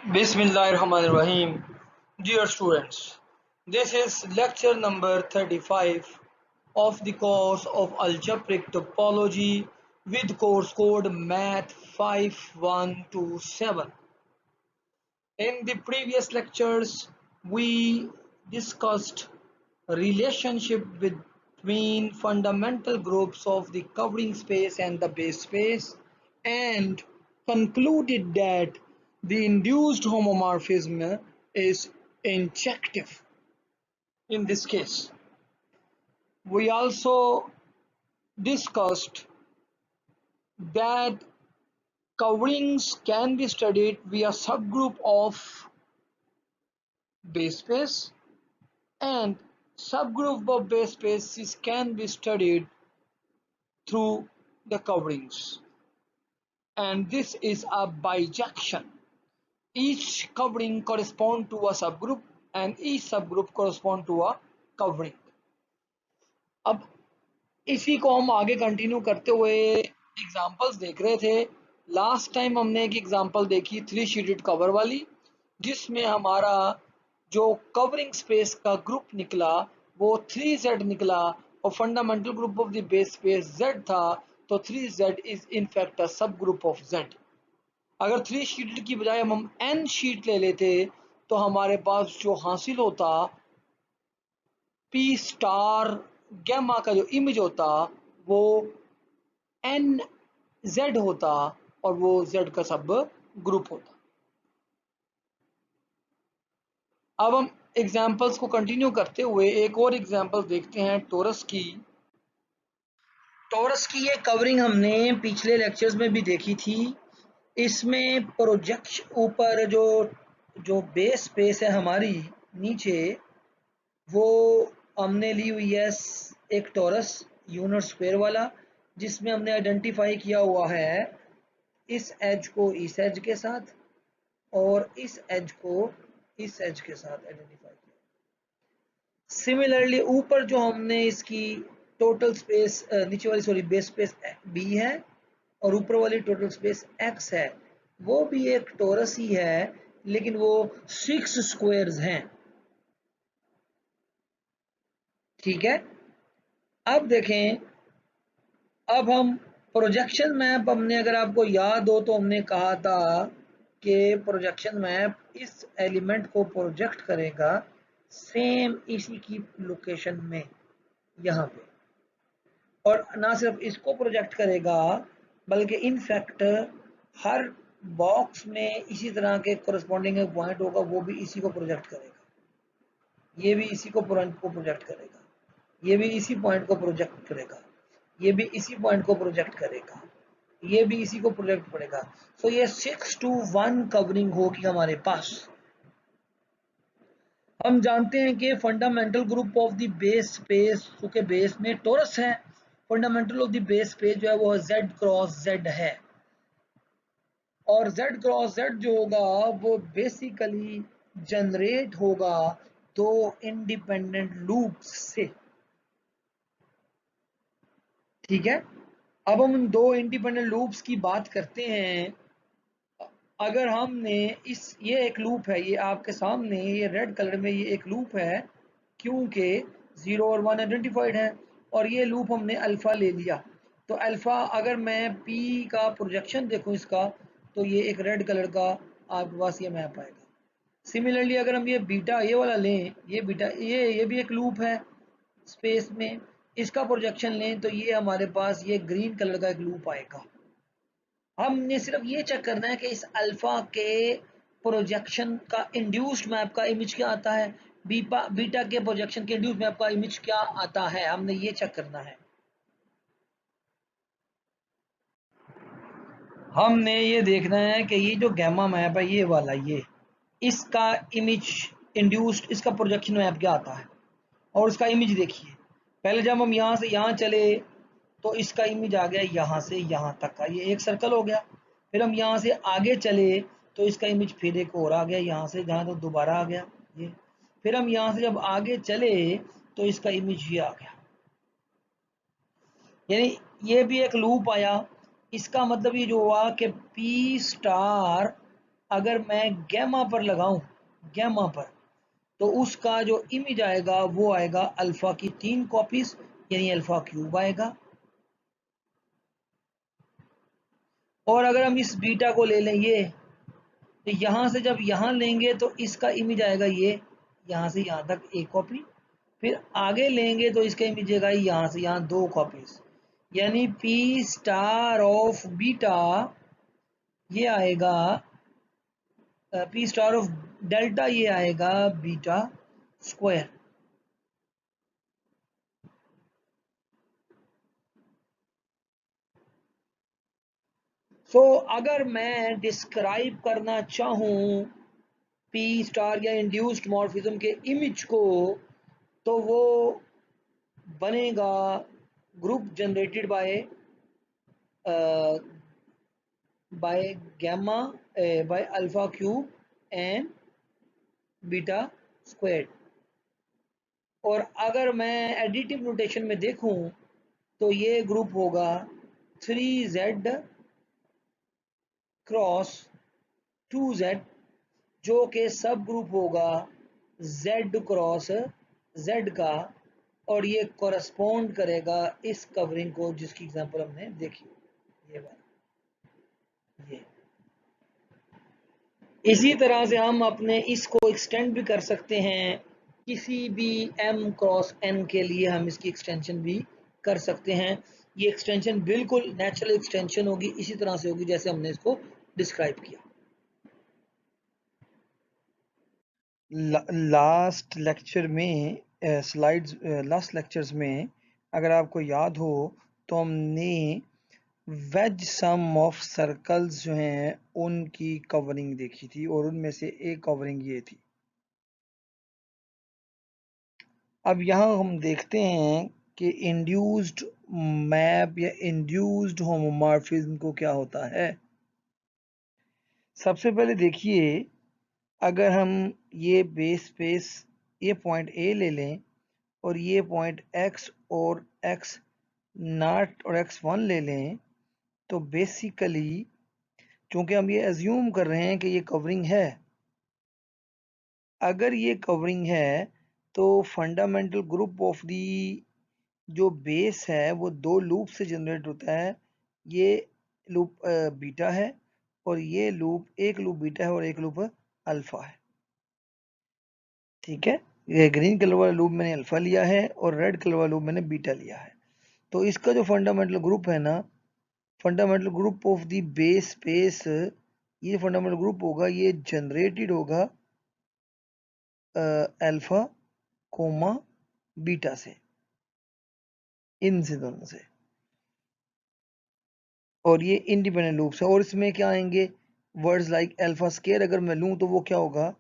Bismillahirrahmanirrahim. Dear students, this is lecture number 35 of the course of Algebraic Topology with course code Math 5127. In the previous lectures, we discussed relationship between fundamental groups of the covering space and the base space and concluded that the induced homomorphism is injective in this case. We also discussed that coverings can be studied via subgroup of base space and subgroup of base spaces can be studied through the coverings, and this is a bijection. Each covering correspond to a subgroup and each subgroup correspond to a covering. अब इसी को हम आगे continue करते हुए examples देख रहे थे। लास्ट टाइम हमने एक एग्जांपल देखी 3 शीटेड कवर वाली, जिसमें हमारा जो कवरिंग स्पेस का ग्रुप निकला वो 3Z निकला और fundamental group of the base space Z था, तो 3Z इज इन फैक्ट अ सब ग्रुप ऑफ Z। अगर 3 शीटेड की बजाय हम n शीट ले लेते तो हमारे पास जो हासिल होता P स्टार गैमा का जो इमेज होता वो NZ होता और वो Z का सब ग्रुप होता। अब हम एग्जाम्पल्स को कंटिन्यू करते हुए एक और एग्जाम्पल देखते हैं टोरस की। टोरस की ये कवरिंग हमने पिछले लेक्चर्स में भी देखी थी। इसमें प्रोजेक्शन ऊपर जो बेस स्पेस है हमारी नीचे, वो हमने ली हुई है एक टोरस यूनिट स्क्वायर वाला, जिसमें हमने आइडेंटिफाई किया हुआ है इस एज को इस एज के साथ और इस एज को इस एज के साथ आइडेंटिफाई किया। सिमिलरली ऊपर जो हमने इसकी टोटल स्पेस नीचे वाली बेस स्पेस बी है और ऊपर वाली टोटल स्पेस एक्स है, वो भी एक टोरस ही है लेकिन वो 6 स्क्वायर्स हैं। ठीक है, अब देखें, अब हम प्रोजेक्शन मैप, हमने अगर आपको याद हो तो हमने कहा था कि प्रोजेक्शन मैप इस एलिमेंट को प्रोजेक्ट करेगा सेम इसी की लोकेशन में यहाँ पे, और ना सिर्फ इसको प्रोजेक्ट करेगा बल्कि इनफैक्ट हर बॉक्स में इसी तरह के कोरस्पॉन्डिंग एक पॉइंट होगा, वो भी इसी को प्रोजेक्ट करेगा। ये भी इसी को प्रोजेक्ट करेगा, ये भी इसी पॉइंट को प्रोजेक्ट करेगा, ये भी इसी पॉइंट को प्रोजेक्ट करेगा, ये भी इसी को प्रोजेक्ट करेगा। सो ये 6 to 1 कवरिंग होगी हमारे पास। हम जानते हैं कि fundamental group of the base space, चूंकि बेस में टोरस है, fundamental of the base space जो है वो Z क्रॉस Z है, और Z क्रॉस Z जो होगा वो बेसिकली जनरेट होगा 2 इंडिपेंडेंट लूप्स से। ठीक है, अब हम उन 2 इंडिपेंडेंट लूप्स की बात करते हैं। अगर हमने ये एक लूप है, ये आपके सामने ये रेड कलर में ये एक लूप है क्योंकि 0 और 1 आइडेंटिफाइड है, और ये लूप हमने अल्फा ले लिया। तो अल्फा अगर मैं P का प्रोजेक्शन देखूं इसका, तो ये एक रेड कलर का आपके पास ये मैप आएगा। सिमिलरली अगर हम ये बीटा ये वाला लें, ये बीटा ये भी एक लूप है स्पेस में, इसका प्रोजेक्शन लें तो ये हमारे पास ये ग्रीन कलर का एक लूप आएगा। हमने सिर्फ ये चेक करना है कि इस अल्फा के प्रोजेक्शन का इंड्यूस्ड मैप का इमेज क्या आता है, बीटा के प्रोजेक्शन के इंड्यूस्ड मैप का इमेज क्या आता है, हमने ये चेक करना है। हमने ये देखना है कि ये जो गैमा मैप है ये वाला, ये इसका इमेज इंड्यूस्ड, इसका प्रोजेक्शन मैप क्या आता है, और उसका इमेज देखिए। पहले जब हम यहाँ से यहाँ चले तो इसका इमेज आ गया यहाँ से यहाँ तक का, ये एक सर्कल हो गया। फिर हम यहाँ से आगे चले तो इसका इमेज फिर एक और आ गया यहाँ से, जहाँ तो दोबारा आ गया ये। फिर हम यहाँ से जब आगे चले तो इसका इमेज ये आ गया, यानी ये भी एक लूप आया। इसका मतलब ये जो हुआ कि P स्टार अगर मैं गैमा पर लगाऊं, गैमा पर, तो उसका जो इमेज आएगा वो आएगा अल्फा की 3 कॉपीज, यानी अल्फा क्यूब आएगा। और अगर हम इस बीटा को ले लें ये, तो यहाँ से जब यहाँ लेंगे तो इसका इमेज आएगा ये, यहाँ से यहाँ तक एक कॉपी, फिर आगे लेंगे तो इसका इमेज आएगा यहाँ से यहाँ 2 कॉपीज, यानी पी स्टार ऑफ बीटा ये आएगा, पी स्टार ऑफ डेल्टा ये आएगा बीटा स्क्वायर। अगर मैं डिस्क्राइब करना चाहूँ पी स्टार या इंड्यूस्ड मॉर्फिज्म के इमेज को, तो वो बनेगा group generated by gamma by alpha cube and beta squared. और अगर मैं एडिटिव नोटेशन में देखूं तो ये ग्रुप होगा 3z क्रॉस 2z, जो कि सब ग्रुप होगा z क्रॉस z का, और ये कॉरस्पॉन्ड करेगा इस कवरिंग को जिसकी एग्जांपल हमने देखी, ये वाला ये। इसी तरह से हम अपने इसको एक्सटेंड भी कर सकते हैं, किसी भी m क्रॉस n के लिए हम इसकी एक्सटेंशन भी कर सकते हैं। ये एक्सटेंशन बिल्कुल नेचुरल एक्सटेंशन होगी, इसी तरह से होगी जैसे हमने इसको डिस्क्राइब किया। लास्ट लेक्चर में स्लाइड्स, लास्ट लेक्चर्स में अगर आपको याद हो तो हमने वेज सम ऑफ सर्कल्स जो हैं उनकी कवरिंग देखी थी, और उनमें से एक कवरिंग ये थी। अब यहाँ हम देखते हैं कि इंड्यूस्ड मैप या इंड्यूस्ड होमोमॉर्फिज्म को क्या होता है। सबसे पहले देखिए, अगर हम ये बेस स्पेस, ये पॉइंट ए ले लें और ये पॉइंट x और x नॉट और x1 ले लें, तो बेसिकली क्योंकि हम ये एज्यूम कर रहे हैं कि ये कवरिंग है, अगर ये कवरिंग है तो फंडामेंटल ग्रुप ऑफ दी जो बेस है वो 2 लूप से जनरेट होता है। ये लूप बीटा है, और ये लूप, एक लूप बीटा है और एक लूप अल्फा है। ठीक है, ये ग्रीन कलर वाला लूप मैंने अल्फा लिया है और रेड कलर वाला लूप मैंने बीटा लिया है। तो इसका जो फंडामेंटल ग्रुप है ना, fundamental group of the base space, ये फंडामेंटल ग्रुप होगा, ये जनरेटेड होगा अल्फा कोमा बीटा से, इनसे दोनों से। और ये इंडिपेंडेंट लूप्स है, और इसमें क्या आएंगे वर्ड्स लाइक अल्फा स्केयर। अगर मैं लूँ तो वो क्या होगा,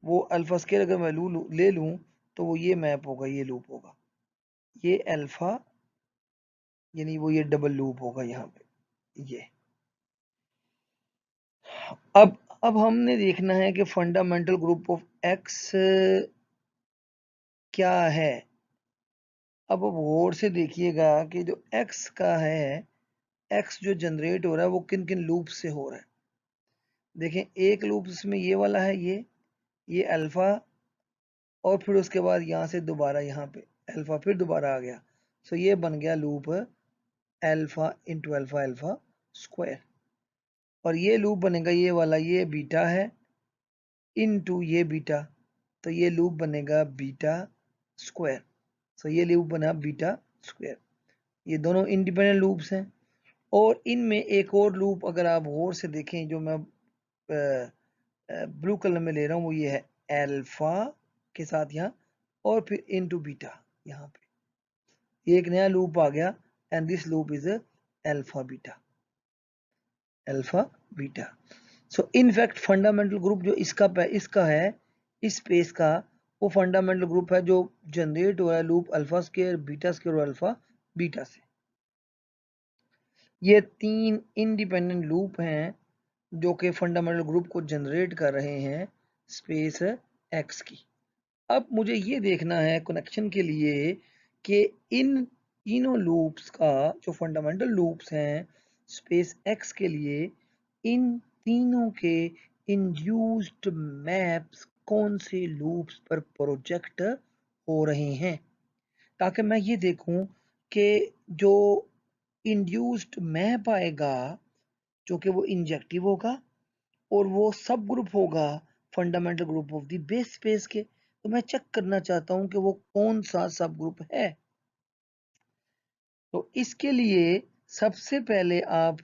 वो अल्फा स्केयर अगर मैं ले लूँ तो वो ये मैप होगा, ये लूप होगा, ये अल्फा, यानी वो ये डबल लूप होगा यहाँ पे ये। अब हमने देखना है कि फंडामेंटल ग्रुप ऑफ एक्स क्या है। अब गौर से देखिएगा कि जो एक्स का है, एक्स जो जनरेट हो रहा है वो किन किन लूप से हो रहा है। देखें, एक लूप इसमें ये वाला है, ये अल्फा, और फिर उसके बाद यहाँ से दोबारा यहाँ पे अल्फा फिर दोबारा आ गया। सो ये बन गया loop alpha into alpha alpha square. और ये लूप बनेगा ये वाला, ये बीटा है इनटू ये बीटा, तो ये लूप बनेगा बीटा स्क्वायर। सो ये लूप बना बीटा स्क्वायर। ये दोनों इंडिपेंडेंट लूप्स हैं। और इनमें एक और लूप अगर आप गौर से देखें, जो मैं ब्लू कलर में ले रहा हूँ, वो ये है अल्फा के साथ यहाँ, और फिर इनटू बीटा यहाँ पे, ये एक नया लूप आ गया, and this loop is alpha beta, alpha beta. So in fact fundamental group जो इसका है, इस स्पेस का, वो फंडामेंटल ग्रुप है जो जनरेट हो रहा है loop alpha square, beta square और अल्फा बीटा से। ये 3 इंडिपेंडेंट लूप हैं जो कि फंडामेंटल ग्रुप को जनरेट कर रहे हैं स्पेस एक्स की। अब मुझे ये देखना है कनेक्शन के लिए कि इन तीनों लूप्स का जो फंडामेंटल लूप्स हैं स्पेस एक्स के लिए, इन तीनों के इंड्यूस्ड मैप्स कौन से लूप्स पर प्रोजेक्ट हो रहे हैं, ताकि मैं ये देखूं कि जो इंड्यूस्ड मैप आएगा जो कि वो इंजेक्टिव होगा और वो सब ग्रुप होगा fundamental group of the base space के। तो मैं चेक करना चाहता हूं कि वो कौन सा सब ग्रुप है। तो इसके लिए सबसे पहले आप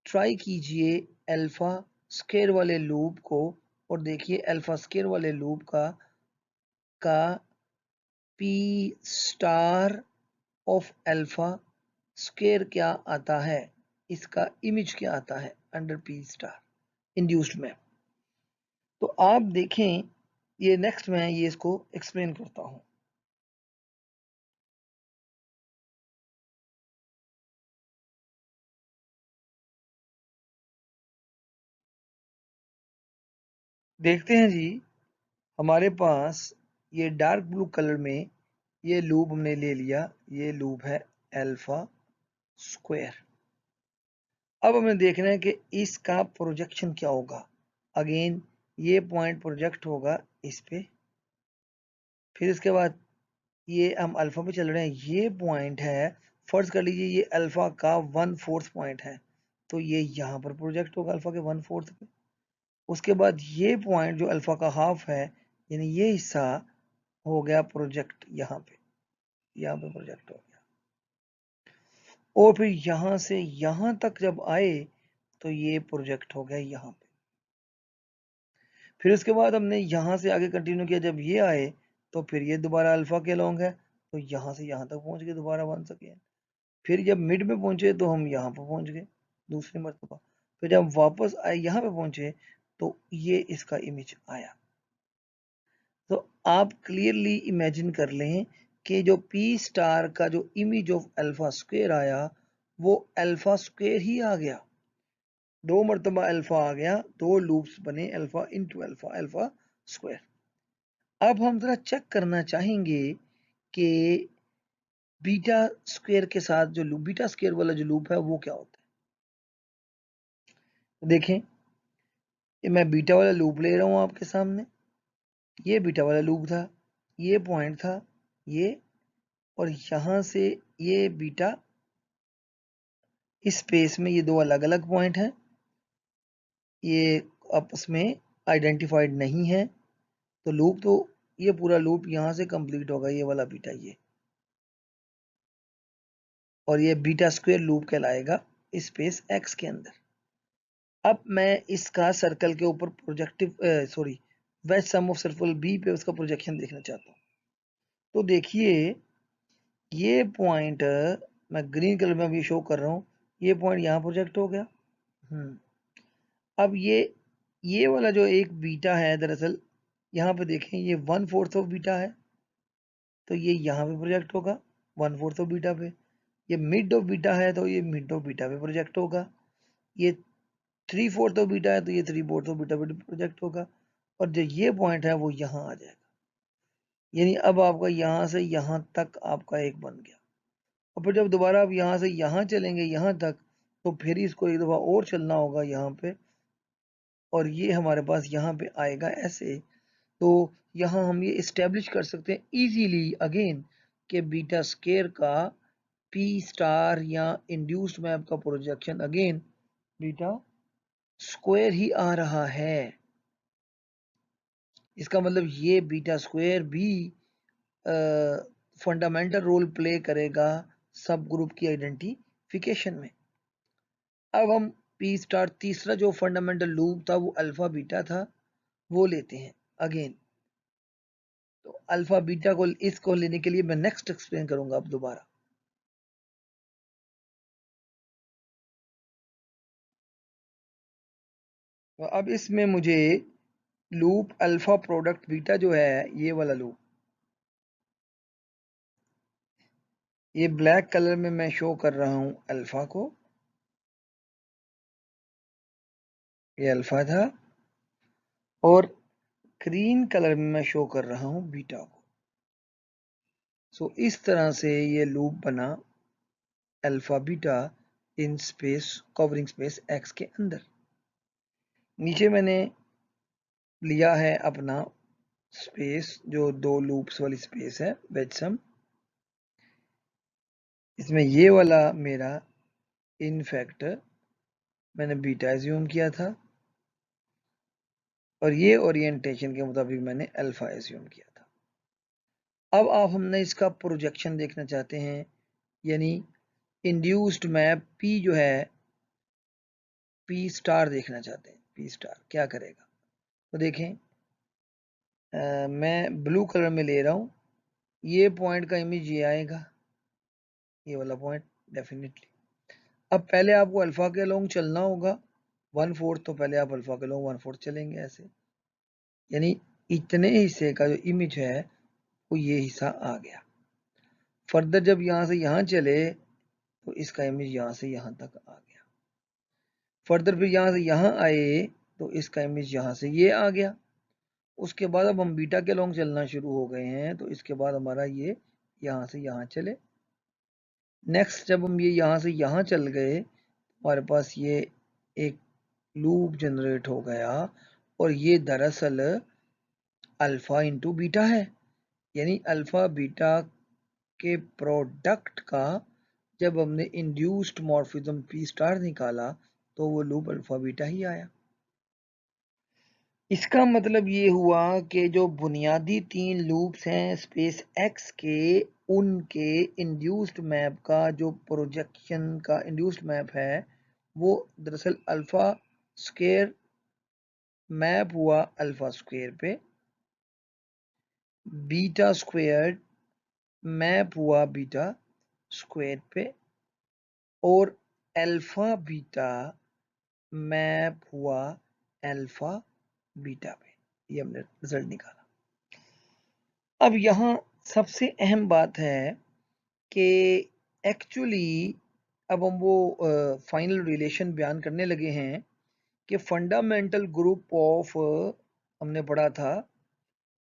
ट्राई कीजिए अल्फा स्क्वायर वाले लूप को और देखिए अल्फा स्क्वायर वाले लूप का P star of alpha square क्या आता है, इसका इमेज क्या आता है अंडर पी स्टार इंड्यूस्ड में। तो आप देखें, ये नेक्स्ट मैं ये इसको एक्सप्लेन करता हूं। देखते हैं जी, हमारे पास ये डार्क ब्लू कलर में ये लूप हमने ले लिया, ये लूप है अल्फा स्क्वायर। अब हमें देखना है कि इसका प्रोजेक्शन क्या होगा। अगेन ये पॉइंट प्रोजेक्ट होगा इस पे, फिर इसके बाद ये हम अल्फा पे चल रहे हैं, ये पॉइंट है, फर्ज कर लीजिए ये अल्फा का 1/4 पॉइंट है, तो ये यहाँ पर प्रोजेक्ट होगा अल्फा के 1/4 पे। उसके बाद ये पॉइंट जो अल्फा का हाफ है, यानी ये हिस्सा हो गया प्रोजेक्ट यहाँ पे प्रोजेक्ट हो गया। और फिर यहाँ से यहाँ तक जब आए तो ये प्रोजेक्ट हो गया यहाँ पे। फिर उसके बाद हमने यहाँ से आगे कंटिन्यू किया, जब ये आए तो फिर ये दोबारा अल्फा के लॉन्ग है, तो यहाँ से यहाँ तक पहुंच गए दोबारा वंस अगेन। फिर जब मिड में पहुंचे तो हम यहाँ पर पहुंच गए दूसरी मरतबा। फिर जब वापस आए यहाँ पे पहुंचे तो ये इसका इमेज आया। तो आप क्लियरली इमेजिन कर लें कि जो पी स्टार का जो इमेज ऑफ अल्फा स्क्वायर आया वो अल्फा स्क्वायर ही आ गया, दो मरतबा अल्फा आ गया, दो लूप्स बने alpha into alpha, alpha square. अब हम जरा चेक करना चाहेंगे कि बीटा स्क्वायर के साथ जो लूप, बीटा स्क्वायर वाला जो लूप है वो क्या होता है। देखें, ये मैं बीटा वाला लूप ले रहा हूं आपके सामने, ये बीटा वाला लूप था, ये पॉइंट था ये, और यहां से ये बीटा, इस स्पेस में ये दो अलग अलग पॉइंट हैं, ये आपस में आइडेंटिफाइड नहीं है, तो लूप तो ये पूरा लूप यहां से कंप्लीट होगा, ये वाला बीटा ये, और ये बीटा स्क्वायर लूप कहलाएगा स्पेस एक्स के अंदर। अब मैं इसका सर्कल के ऊपर projective sorry wedge sum of circle b पे उसका प्रोजेक्शन देखना चाहता हूँ। तो देखिए ये पॉइंट मैं ग्रीन कलर में अभी शो कर रहा हूँ, ये पॉइंट यहाँ प्रोजेक्ट हो गया। अब ये वाला जो एक बीटा है, दरअसल यहाँ पे देखें ये 1/4 ऑफ बीटा है, तो ये यहाँ पे प्रोजेक्ट होगा 1/4 ऑफ बीटा पे। ये मिड ऑफ बीटा है तो ये मिड ऑफ बीटा पे प्रोजेक्ट होगा। ये 3/4 ऑफ बीटा है तो ये 3/4 ऑफ बीटा पे प्रोजेक्ट होगा। और जो ये पॉइंट है वो यहाँ आ जाएगा, यानी अब आपका यहाँ से यहाँ तक आपका एक बन गया। और फिर जब दोबारा आप यहाँ से यहाँ चलेंगे यहाँ तक, तो फिर इसको एक दफ़ा और चलना होगा यहाँ पे, और ये हमारे पास यहाँ पे आएगा ऐसे। तो यहाँ हम ये इस्टेब्लिश कर सकते हैं इजीली अगेन कि बीटा स्केयर का पी स्टार या इंड्यूस्ड मैप का प्रोजेक्शन अगेन बीटा स्क्वायर ही आ रहा है। इसका मतलब ये बीटा स्क्वायर भी फंडामेंटल रोल प्ले करेगा सब ग्रुप की आइडेंटिफिकेशन में। अब हम पी स्टार तीसरा जो फंडामेंटल लूप था वो अल्फा बीटा था, वो लेते हैं अगेन। तो अल्फा बीटा को इसको लेने के लिए मैं नेक्स्ट एक्सप्लेन करूंगा अब दोबारा। तो अब इसमें मुझे लूप अल्फा प्रोडक्ट बीटा जो है ये वाला लूप, ये ब्लैक कलर में मैं शो कर रहा हूं अल्फा को, ये अल्फा था, और ग्रीन कलर में मैं शो कर रहा हूं बीटा को। सो इस तरह से ये लूप बना alpha beta in space covering space x के अंदर। नीचे मैंने लिया है अपना स्पेस जो 2 लूप्स वाली स्पेस है वेज सम। इसमें ये वाला मेरा इनफैक्ट मैंने बीटा एज्यूम किया था और ये ओरिएंटेशन के मुताबिक मैंने अल्फा एज्यूम किया था। अब आप हमने इसका प्रोजेक्शन देखना चाहते हैं, यानी इंड्यूस्ड मैप पी जो है पी स्टार देखना चाहते हैं। पी स्टार क्या करेगा, तो देखें मैं ब्लू कलर में ले रहा हूँ। ये पॉइंट का इमेज ये आएगा, ये वाला पॉइंट डेफिनेटली। अब पहले आपको अल्फा के अलोंग चलना होगा 1/4, तो पहले आप अल्फा के अलोंग 1/4 चलेंगे ऐसे, यानी इतने हिस्से का जो इमेज है वो ये हिस्सा आ गया। फर्दर जब यहाँ से यहाँ चले तो इसका इमेज यहाँ से यहाँ तक आ गया। फर्दर फिर यहाँ से यहाँ आए तो इसका इमेज यहाँ से ये आ गया। उसके बाद अब हम बीटा के लॉन्ग चलना शुरू हो गए हैं, तो इसके बाद हमारा ये यहाँ से यहाँ चले। नेक्स्ट जब हम ये यहाँ से यहाँ चल गए, हमारे पास ये एक लूप जनरेट हो गया और ये दरअसल अल्फा इंटू बीटा है, यानी अल्फा बीटा के प्रोडक्ट का जब हमने इंड्यूस्ड मॉर्फिज्म पी स्टार निकाला तो वो लूप अल्फा बीटा ही आया। इसका मतलब ये हुआ कि जो बुनियादी 3 लूप्स हैं स्पेस एक्स के, उनके इंड्यूस्ड मैप का जो प्रोजेक्शन का इंड्यूस्ड मैप है वो दरअसल अल्फा स्क्वायर मैप हुआ अल्फा स्क्वायर पे, बीटा स्क्वायर मैप हुआ बीटा स्क्वायर पे, और अल्फा बीटा मैप हुआ अल्फा बीटा पे। ये हमने रिजल्ट निकाला। अब यहाँ सबसे अहम बात है कि एक्चुअली अब हम वो फाइनल रिलेशन बयान करने लगे हैं कि फंडामेंटल ग्रुप ऑफ, हमने पढ़ा था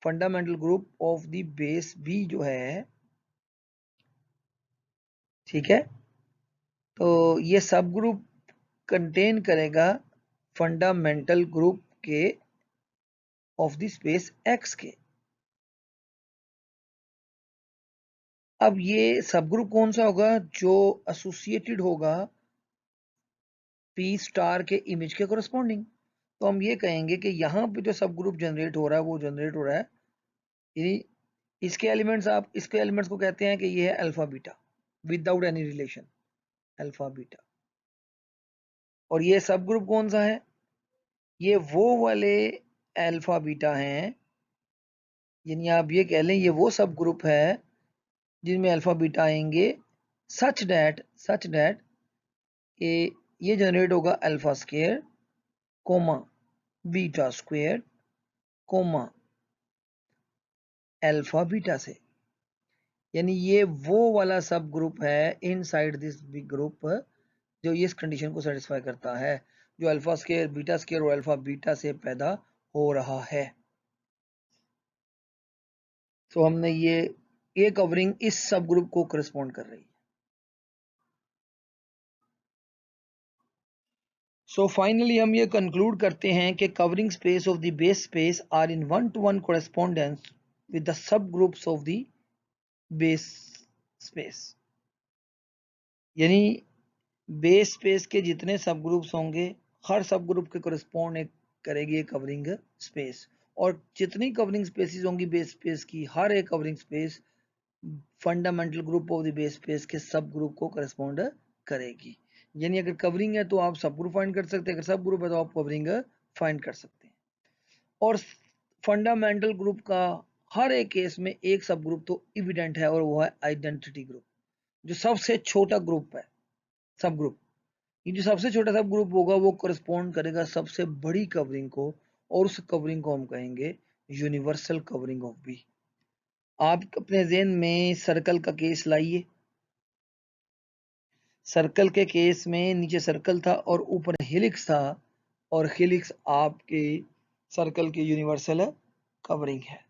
fundamental group of the base b जो है, ठीक है, तो ये सब ग्रुप कंटेन करेगा फंडामेंटल ग्रुप के ऑफ द स्पेस एक्स के। अब ये सब ग्रुप कौन सा होगा, जो एसोसिएटेड होगा पी स्टार के इमेज के कोरस्पॉन्डिंग। तो हम ये कहेंगे कि यहाँ पे जो सब ग्रुप जनरेट हो रहा है वो जनरेट हो रहा है, यानी इसके एलिमेंट्स, आप इसके एलिमेंट्स को कहते हैं कि ये है alpha beta without any relation, alpha beta. और ये सब ग्रुप कौन सा है, ये वो वाले अल्फा बीटा हैं, यानी आप ये कह लें ये वो सब ग्रुप है जिनमें अल्फा बीटा आएंगे सच डैट ये जनरेट होगा alpha square comma beta square comma alpha beta से, यानी ये वो वाला सब ग्रुप है इनसाइड दिस बिग ग्रुप जो इस कंडीशन को सेटिस्फाई करता है, जो अल्फा स्क्वायर बीटा स्क्वायर और अल्फा बीटा से पैदा हो रहा है। तो हमने ये कवरिंग इस सब ग्रुप को करस्पॉन्ड कर रही है। सो फाइनली हम ये कंक्लूड करते हैं कि covering space of the base space are in 1-to-1 correspondence with the subgroups of the base space, यानी बेस स्पेस के जितने सब ग्रुप्स होंगे हर सब ग्रुप के कोरेस्पोंड करेगी कवरिंग स्पेस, और जितनी कवरिंग स्पेसिस होंगी बेस स्पेस की, हर एक covering space fundamental group of the base space के सब ग्रुप को करस्पॉन्ड करेगी। यानी अगर कवरिंग है तो आप सब ग्रुप फाइंड कर सकते हैं, अगर सब ग्रुप है तो आप कवरिंग फाइंड कर सकते हैं। और फंडामेंटल ग्रुप का हर एक केस में एक सब ग्रुप तो इविडेंट है और वो है आइडेंटिटी ग्रुप, जो सबसे छोटा ग्रुप है सब ग्रुप। ये जो सबसे छोटा सब ग्रुप होगा वो करस्पॉन्ड करेगा सबसे बड़ी कवरिंग को, और उस कवरिंग को हम कहेंगे यूनिवर्सल कवरिंग ऑफ बी। आप अपने ज़हन में सर्कल का केस लाइए। सर्कल के केस में नीचे सर्कल था और ऊपर हेलिक्स था, और हेलिक्स आपके सर्कल की यूनिवर्सल कवरिंग है।